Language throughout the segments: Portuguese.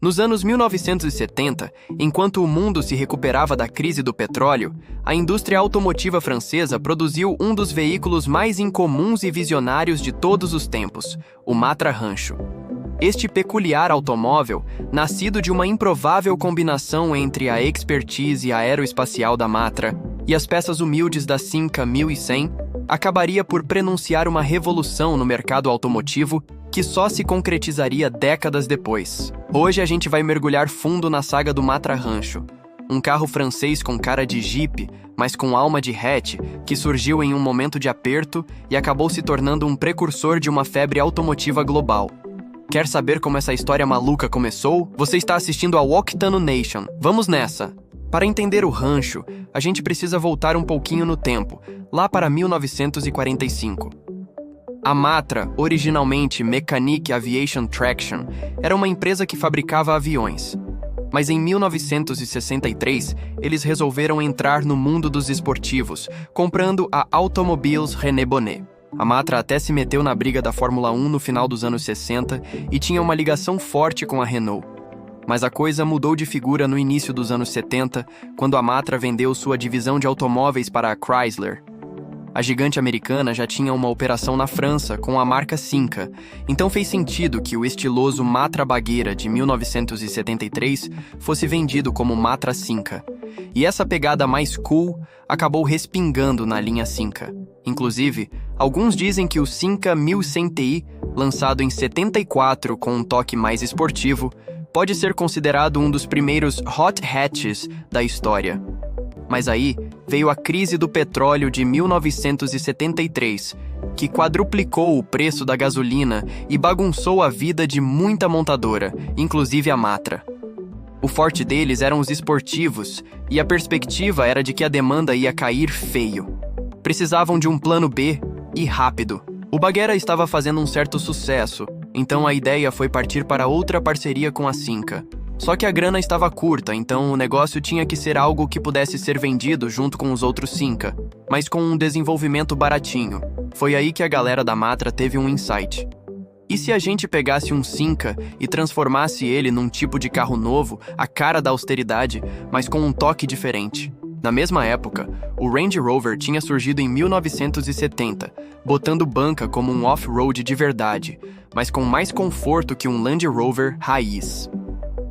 Nos anos 1970, enquanto o mundo se recuperava da crise do petróleo, a indústria automotiva francesa produziu um dos veículos mais incomuns e visionários de todos os tempos, o Matra Rancho. Este peculiar automóvel, nascido de uma improvável combinação entre a expertise aeroespacial da Matra e as peças humildes da Cinca 1100, acabaria por prenunciar uma revolução no mercado automotivo que só se concretizaria décadas depois. Hoje a gente vai mergulhar fundo na saga do Matra Rancho, um carro francês com cara de Jeep, mas com alma de hatch, que surgiu em um momento de aperto e acabou se tornando um precursor de uma febre automotiva global. Quer saber como essa história maluca começou? Você está assistindo ao Octano Nation. Vamos nessa! Para entender o Rancho, a gente precisa voltar um pouquinho no tempo, lá para 1945. A Matra, originalmente Mechanic Aviation Traction, era uma empresa que fabricava aviões. Mas em 1963, eles resolveram entrar no mundo dos esportivos, comprando a Automobiles René Bonnet. A Matra até se meteu na briga da Fórmula 1 no final dos anos 60 e tinha uma ligação forte com a Renault. Mas a coisa mudou de figura no início dos anos 70, quando a Matra vendeu sua divisão de automóveis para a Chrysler. A gigante americana já tinha uma operação na França com a marca Cinca, então fez sentido que o estiloso Matra Bagueira de 1973 fosse vendido como Matra Cinca. E essa pegada mais cool acabou respingando na linha Cinca. Inclusive, alguns dizem que o Cinca 1100 Ti, lançado em 74 com um toque mais esportivo, pode ser considerado um dos primeiros hot hatches da história. Mas aí veio a crise do petróleo de 1973, que quadruplicou o preço da gasolina e bagunçou a vida de muita montadora, inclusive a Matra. O forte deles eram os esportivos, e a perspectiva era de que a demanda ia cair feio. Precisavam de um plano B, e rápido. O Baguera estava fazendo um certo sucesso, então a ideia foi partir para outra parceria com a Cinca. Só que a grana estava curta, então o negócio tinha que ser algo que pudesse ser vendido junto com os outros Cinca, mas com um desenvolvimento baratinho. Foi aí que a galera da Matra teve um insight. E se a gente pegasse um Cinca e transformasse ele num tipo de carro novo, a cara da austeridade, mas com um toque diferente? Na mesma época, o Range Rover tinha surgido em 1970, botando banca como um off-road de verdade, mas com mais conforto que um Land Rover raiz.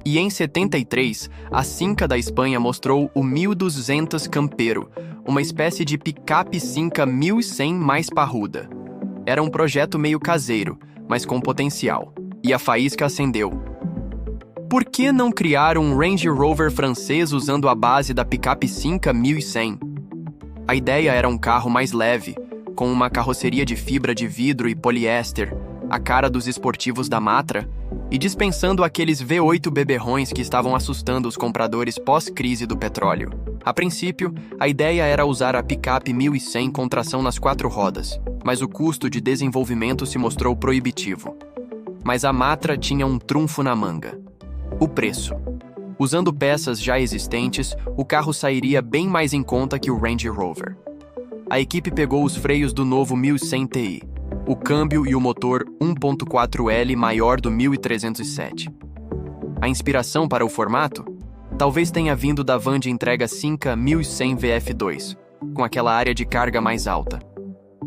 E em 73, a Cinca da Espanha mostrou o 1200 Campero, uma espécie de picape Cinca 1100 mais parruda. Era um projeto meio caseiro, mas com potencial. E a faísca acendeu. Por que não criar um Range Rover francês usando a base da picape Cinca 1100? A ideia era um carro mais leve, com uma carroceria de fibra de vidro e poliéster, a cara dos esportivos da Matra, e dispensando aqueles V8 beberrões que estavam assustando os compradores pós-crise do petróleo. A princípio, a ideia era usar a picape 1100 com tração nas 4 rodas, mas o custo de desenvolvimento se mostrou proibitivo. Mas a Matra tinha um trunfo na manga: o preço. Usando peças já existentes, o carro sairia bem mais em conta que o Range Rover. A equipe pegou os freios do novo 1100 Ti, o câmbio e o motor 1.4L maior do 1307. A inspiração para o formato? Talvez tenha vindo da van de entrega Cinca 1100 VF2, com aquela área de carga mais alta.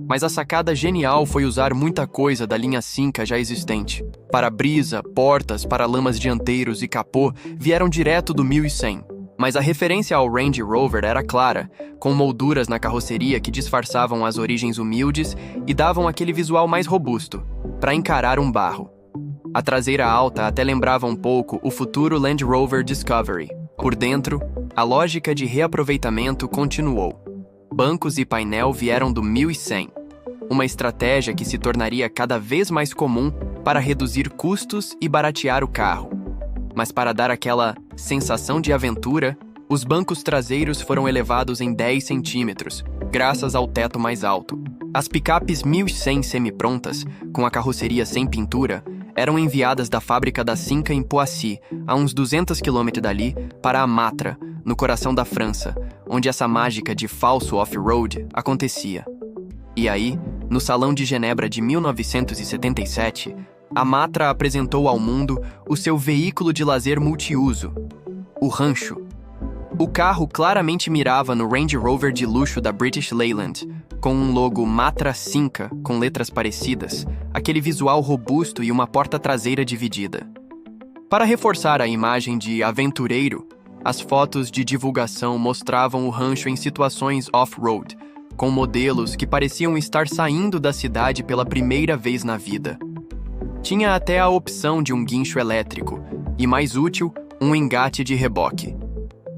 Mas a sacada genial foi usar muita coisa da linha Cinca já existente. Para-brisa, portas, paralamas dianteiros e capô vieram direto do 1100. Mas a referência ao Range Rover era clara, com molduras na carroceria que disfarçavam as origens humildes e davam aquele visual mais robusto, para encarar um barro. A traseira alta até lembrava um pouco o futuro Land Rover Discovery. Por dentro, a lógica de reaproveitamento continuou. Bancos e painel vieram do 1100, uma estratégia que se tornaria cada vez mais comum para reduzir custos e baratear o carro. Mas para dar aquela sensação de aventura, os bancos traseiros foram elevados em 10 centímetros, graças ao teto mais alto. As picapes 1100 semi-prontas, com a carroceria sem pintura, eram enviadas da fábrica da Cinca em Poissy, a uns 200 km dali, para a Matra, no coração da França, onde essa mágica de falso off-road acontecia. E aí, no Salão de Genebra de 1977, a Matra apresentou ao mundo o seu veículo de lazer multiuso, o Rancho. O carro claramente mirava no Range Rover de luxo da British Leyland, com um logo Matra Simca com letras parecidas, aquele visual robusto e uma porta traseira dividida. Para reforçar a imagem de aventureiro, as fotos de divulgação mostravam o Rancho em situações off-road, com modelos que pareciam estar saindo da cidade pela primeira vez na vida. Tinha até a opção de um guincho elétrico e, mais útil, um engate de reboque.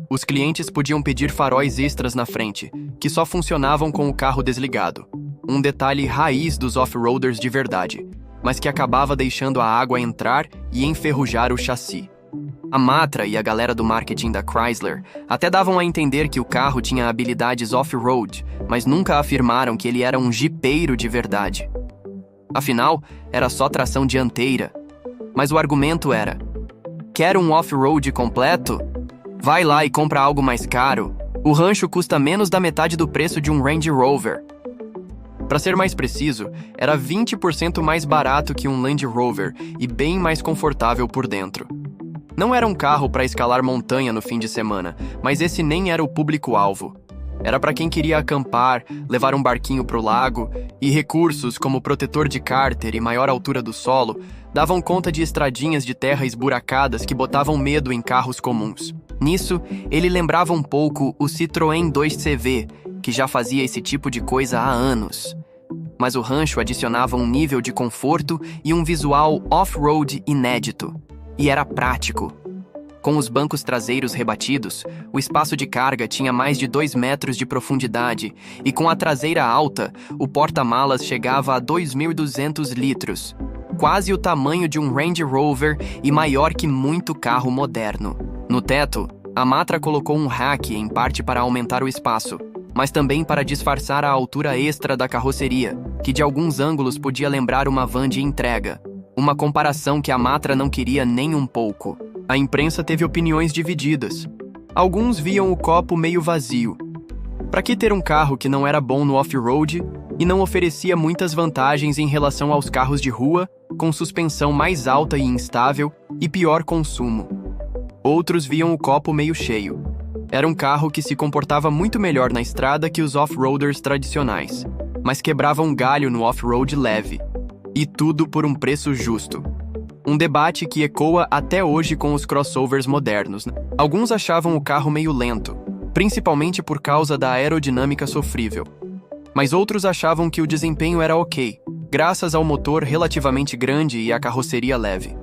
Os clientes podiam pedir faróis extras na frente, que só funcionavam com o carro desligado. Um detalhe raiz dos off-roaders de verdade, mas que acabava deixando a água entrar e enferrujar o chassi. A Matra e a galera do marketing da Chrysler até davam a entender que o carro tinha habilidades off-road, mas nunca afirmaram que ele era um jipeiro de verdade. Afinal, era só tração dianteira. Mas o argumento era: quer um off-road completo? Vai lá e compra algo mais caro. O Rancho custa menos da metade do preço de um Range Rover. Para ser mais preciso, era 20% mais barato que um Land Rover e bem mais confortável por dentro. Não era um carro para escalar montanha no fim de semana, mas esse nem era o público-alvo. Era para quem queria acampar, levar um barquinho para o lago, e recursos como protetor de cárter e maior altura do solo davam conta de estradinhas de terra esburacadas que botavam medo em carros comuns. Nisso, ele lembrava um pouco o Citroën 2CV, que já fazia esse tipo de coisa há anos. Mas o Rancho adicionava um nível de conforto e um visual off-road inédito. E era prático. Com os bancos traseiros rebatidos, o espaço de carga tinha mais de 2 metros de profundidade e com a traseira alta, o porta-malas chegava a 2.200 litros, quase o tamanho de um Range Rover e maior que muito carro moderno. No teto, a Matra colocou um rack em parte para aumentar o espaço, mas também para disfarçar a altura extra da carroceria, que de alguns ângulos podia lembrar uma van de entrega. Uma comparação que a Matra não queria nem um pouco. A imprensa teve opiniões divididas. Alguns viam o copo meio vazio. Para que ter um carro que não era bom no off-road e não oferecia muitas vantagens em relação aos carros de rua, com suspensão mais alta e instável e pior consumo? Outros viam o copo meio cheio. Era um carro que se comportava muito melhor na estrada que os off-roaders tradicionais, mas quebrava um galho no off-road leve. E tudo por um preço justo. Um debate que ecoa até hoje com os crossovers modernos. Alguns achavam o carro meio lento, principalmente por causa da aerodinâmica sofrível. Mas outros achavam que o desempenho era ok, graças ao motor relativamente grande e à carroceria leve.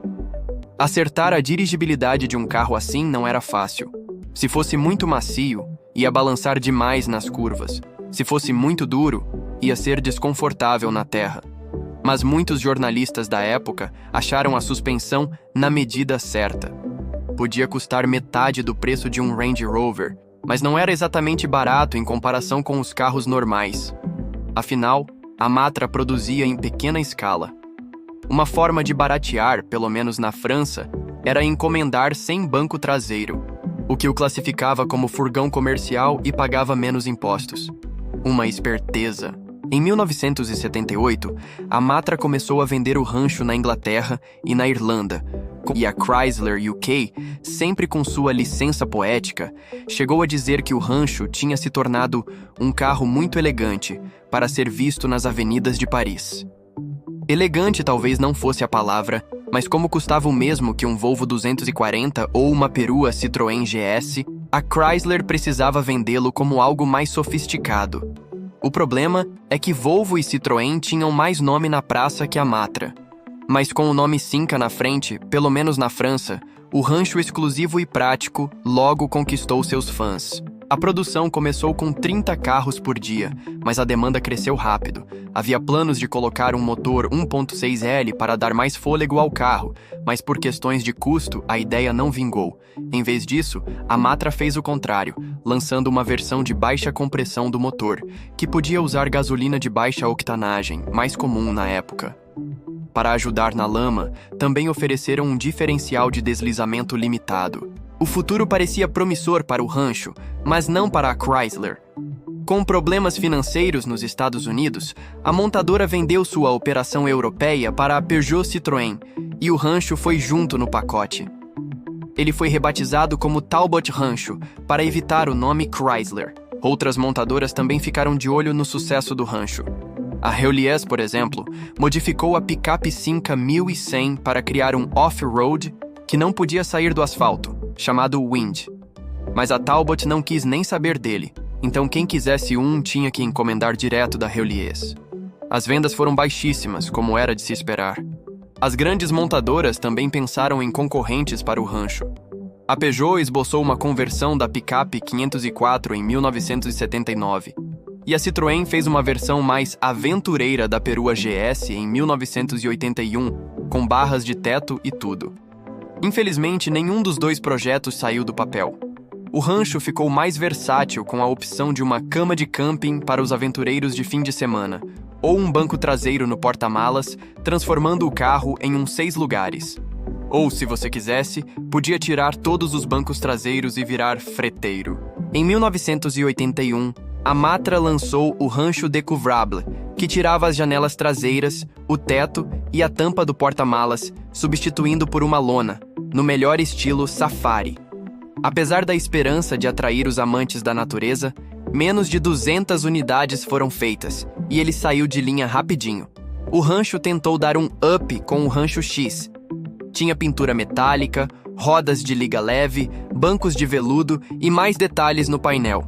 Acertar a dirigibilidade de um carro assim não era fácil. Se fosse muito macio, ia balançar demais nas curvas. Se fosse muito duro, ia ser desconfortável na terra. Mas muitos jornalistas da época acharam a suspensão na medida certa. Podia custar metade do preço de um Range Rover, mas não era exatamente barato em comparação com os carros normais. Afinal, a Matra produzia em pequena escala. Uma forma de baratear, pelo menos na França, era encomendar sem banco traseiro, o que o classificava como furgão comercial e pagava menos impostos. Uma esperteza. Em 1978, a Matra começou a vender o Rancho na Inglaterra e na Irlanda, e a Chrysler UK, sempre com sua licença poética, chegou a dizer que o Rancho tinha se tornado um carro muito elegante para ser visto nas avenidas de Paris. Elegante talvez não fosse a palavra, mas como custava o mesmo que um Volvo 240 ou uma perua Citroën GS, a Chrysler precisava vendê-lo como algo mais sofisticado. O problema é que Volvo e Citroën tinham mais nome na praça que a Matra. Mas com o nome Simca na frente, pelo menos na França, o Rancho exclusivo e prático logo conquistou seus fãs. A produção começou com 30 carros por dia, mas a demanda cresceu rápido. Havia planos de colocar um motor 1.6L para dar mais fôlego ao carro, mas por questões de custo, a ideia não vingou. Em vez disso, a Matra fez o contrário, lançando uma versão de baixa compressão do motor, que podia usar gasolina de baixa octanagem, mais comum na época. Para ajudar na lama, também ofereceram um diferencial de deslizamento limitado. O futuro parecia promissor para o Rancho, mas não para a Chrysler. Com problemas financeiros nos Estados Unidos, a montadora vendeu sua operação europeia para a Peugeot Citroën e o Rancho foi junto no pacote. Ele foi rebatizado como Talbot Rancho para evitar o nome Chrysler. Outras montadoras também ficaram de olho no sucesso do Rancho. A Heuliez, por exemplo, modificou a picape Simca 1100 para criar um off-road que não podia sair do asfalto, chamado Wind. Mas a Talbot não quis nem saber dele, então quem quisesse um tinha que encomendar direto da Heuliez. As vendas foram baixíssimas, como era de se esperar. As grandes montadoras também pensaram em concorrentes para o Rancho. A Peugeot esboçou uma conversão da picape 504 em 1979, e a Citroën fez uma versão mais aventureira da Perua GS em 1981, com barras de teto e tudo. Infelizmente, nenhum dos dois projetos saiu do papel. O Rancho ficou mais versátil com a opção de uma cama de camping para os aventureiros de fim de semana, ou um banco traseiro no porta-malas, transformando o carro em um 6 lugares. Ou, se você quisesse, podia tirar todos os bancos traseiros e virar freteiro. Em 1981, a Matra lançou o Rancho Découvrable, que tirava as janelas traseiras, o teto e a tampa do porta-malas, substituindo por uma lona, no melhor estilo safari. Apesar da esperança de atrair os amantes da natureza, menos de 200 unidades foram feitas, e ele saiu de linha rapidinho. O Rancho tentou dar um up com o Rancho X. Tinha pintura metálica, rodas de liga leve, bancos de veludo e mais detalhes no painel.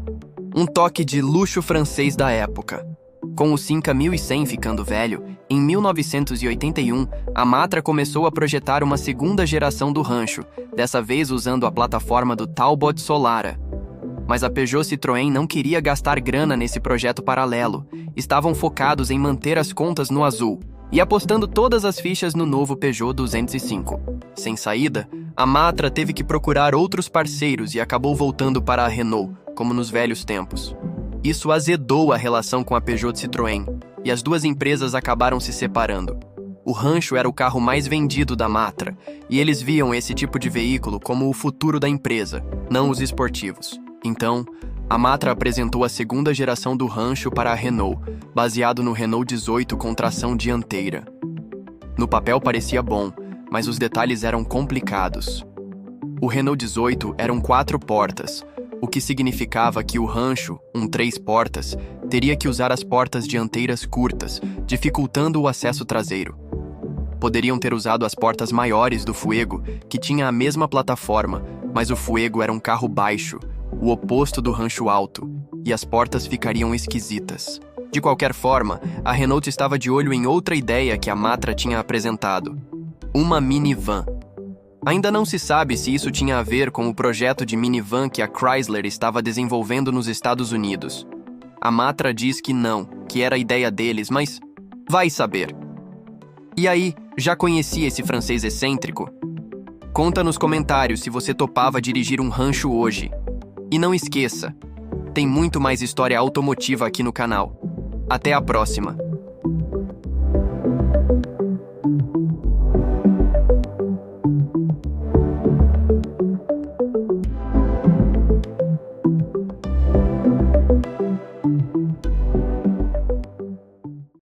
Um toque de luxo francês da época. Com o Simca 1100 ficando velho, em 1981, a Matra começou a projetar uma segunda geração do Rancho, dessa vez usando a plataforma do Talbot Solara. Mas a Peugeot Citroën não queria gastar grana nesse projeto paralelo. Estavam focados em manter as contas no azul e apostando todas as fichas no novo Peugeot 205. Sem saída, a Matra teve que procurar outros parceiros e acabou voltando para a Renault, como nos velhos tempos. Isso azedou a relação com a Peugeot Citroën, e as duas empresas acabaram se separando. O Rancho era o carro mais vendido da Matra, e eles viam esse tipo de veículo como o futuro da empresa, não os esportivos. Então, a Matra apresentou a segunda geração do Rancho para a Renault, baseado no Renault 18 com tração dianteira. No papel parecia bom, mas os detalhes eram complicados. O Renault 18 eram 4 portas, o que significava que o Rancho, um 3 portas, teria que usar as portas dianteiras curtas, dificultando o acesso traseiro. Poderiam ter usado as portas maiores do Fuego, que tinha a mesma plataforma, mas o Fuego era um carro baixo, o oposto do Rancho alto, e as portas ficariam esquisitas. De qualquer forma, a Renault estava de olho em outra ideia que a Matra tinha apresentado: uma minivan. Ainda não se sabe se isso tinha a ver com o projeto de minivan que a Chrysler estava desenvolvendo nos Estados Unidos. A Matra diz que não, que era a ideia deles, mas vai saber. E aí, já conhecia esse francês excêntrico? Conta nos comentários se você topava dirigir um Rancho hoje. E não esqueça, tem muito mais história automotiva aqui no canal. Até a próxima!